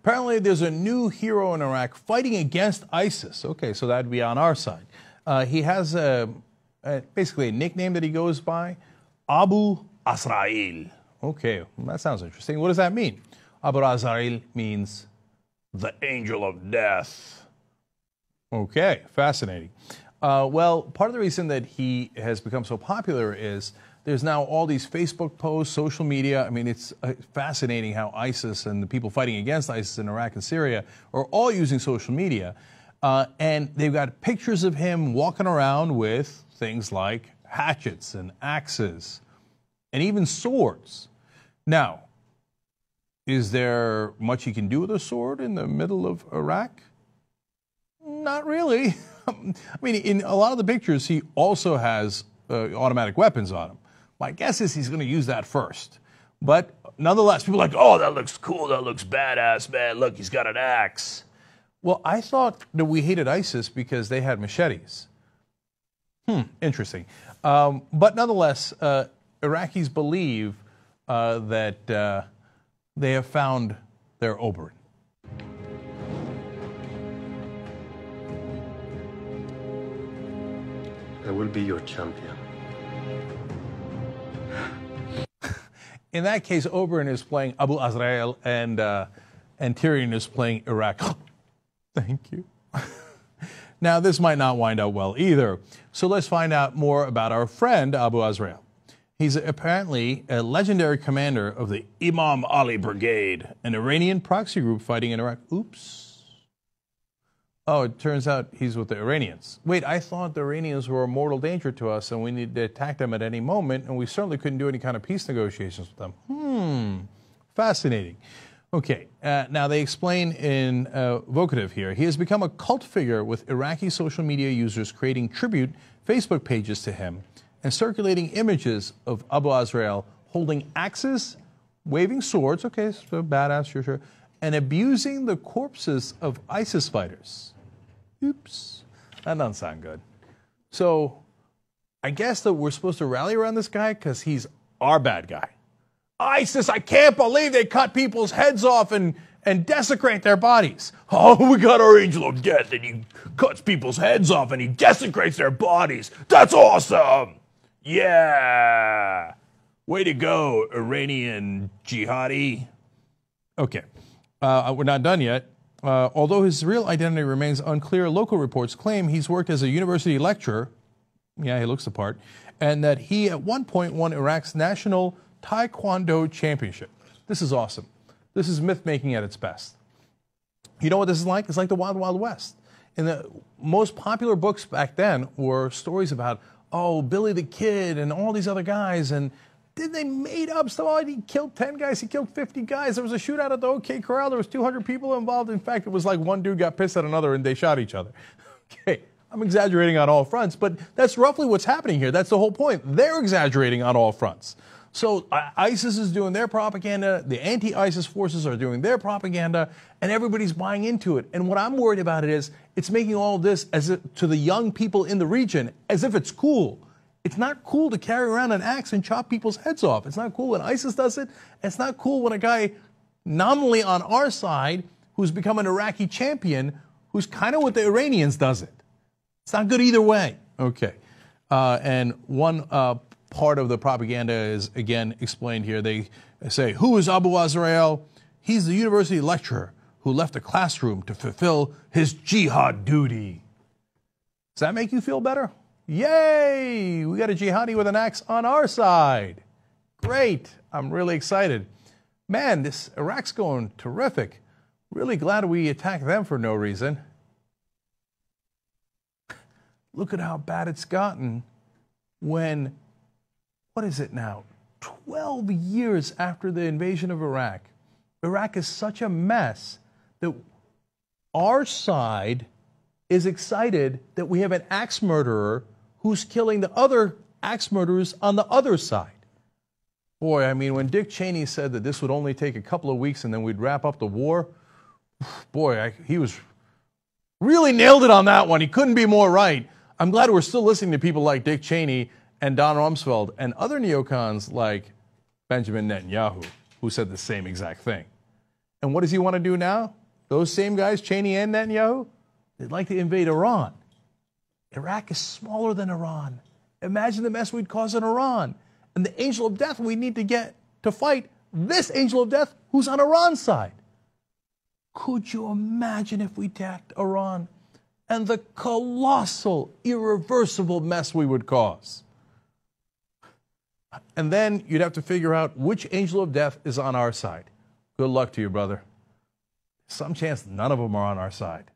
Apparently, there's a new hero in Iraq fighting against ISIS. Okay, so that'd be on our side. He has basically a nickname that he goes by, Abu Azrael. Okay, that sounds interesting. What does that mean? Abu Azrael means the angel of death. Okay, fascinating. Well, part of the reason that he has become so popular is there's now all these Facebook posts, social media. I mean, it's fascinating how ISIS and the people fighting against ISIS in Iraq and Syria are all using social media. And they've got pictures of him walking around with things like hatchets and axes and even swords. Now, is there much he can do with a sword in the middle of Iraq? Not really. I mean, in a lot of the pictures, he also has automatic weapons on him. My guess is he's going to use that first. But nonetheless, people are like, oh, that looks cool. That looks badass, man. Look, he's got an axe. Well, I thought that we hated ISIS because they had machetes. Interesting. But nonetheless, Iraqis believe that they have found their Oberyn. I will be your champion. In that case, Oberyn is playing Abu Azrael and Tyrion is playing Iraq. Thank you. Now, this might not wind out well either. So let's find out more about our friend Abu Azrael. He's apparently a legendary commander of the Imam Ali Brigade, an Iranian proxy group fighting in Iraq. Oops. Oh, it turns out he's with the Iranians. Wait, I thought the Iranians were a mortal danger to us and we needed to attack them at any moment, and we certainly couldn't do any kind of peace negotiations with them. Fascinating. Okay, now they explain in vocative here. He has become a cult figure with Iraqi social media users creating tribute Facebook pages to him and circulating images of Abu Azrael holding axes, waving swords, okay, so badass, sure, and abusing the corpses of ISIS fighters. Oops, that doesn't sound good. So I guess that we're supposed to rally around this guy because he's our bad guy. ISIS, I can't believe they cut people's heads off and desecrate their bodies. Oh, we got our angel of death and he cuts people's heads off and he desecrates their bodies. That's awesome. Yeah. Way to go, Iranian jihadi. Okay, we're not done yet. Although his real identity remains unclear, local reports claim he's worked as a university lecturer. Yeah, he looks the part. And that he at one point won Iraq's national Taekwondo championship. This is awesome. This is myth-making at its best. You know what this is like? It's like the Wild Wild West. And the most popular books back then were stories about, oh, Billy the Kid and all these other guys, and then they made up stuff. Oh, he killed 10 guys, he killed 50 guys. There was a shootout at the OK Corral. There was 200 people involved. In fact, it was like one dude got pissed at another and they shot each other. Okay, I'm exaggerating on all fronts, but that's roughly what's happening here. That's the whole point. They're exaggerating on all fronts. So ISIS is doing their propaganda, the anti-ISIS forces are doing their propaganda, and everybody's buying into it. And what I'm worried about it's making all of this as if, to the young people in the region as if it's cool. It's not cool to carry around an axe and chop people's heads off. It's not cool when ISIS does it. It's not cool when a guy nominally on our side who's become an Iraqi champion who's kind of what the Iranians does it. It's not good either way. Okay. And one part of the propaganda is, again, explained here. They say, who is Abu Azrael? He's the university lecturer who left the classroom to fulfill his jihad duty. Does that make you feel better? Yay! We got a jihadi with an axe on our side. Great. I'm really excited. Man, this Iraq's going terrific. Really glad we attacked them for no reason. Look at how bad it's gotten when, what is it now, 12 years after the invasion of Iraq. Iraq is such a mess that our side is excited that we have an axe murderer who's killing the other axe murderers on the other side. Boy, I mean, when Dick Cheney said that this would only take a couple of weeks and then we'd wrap up the war, boy, he was really nailed it on that one. He couldn't be more right. I'm glad we're still listening to people like Dick Cheney and Don Rumsfeld and other neocons like Benjamin Netanyahu, who said the same exact thing. And what does he want to do now? Those same guys, Cheney and Netanyahu, they'd like to invade Iran. Iraq is smaller than Iran. Imagine the mess we'd cause in Iran. And the angel of death we need to get to fight this angel of death who's on Iran's side. Could you imagine if we attacked Iran and the colossal, irreversible mess we would cause? And then you'd have to figure out which angel of death is on our side. Good luck to you, brother. Some chance none of them are on our side.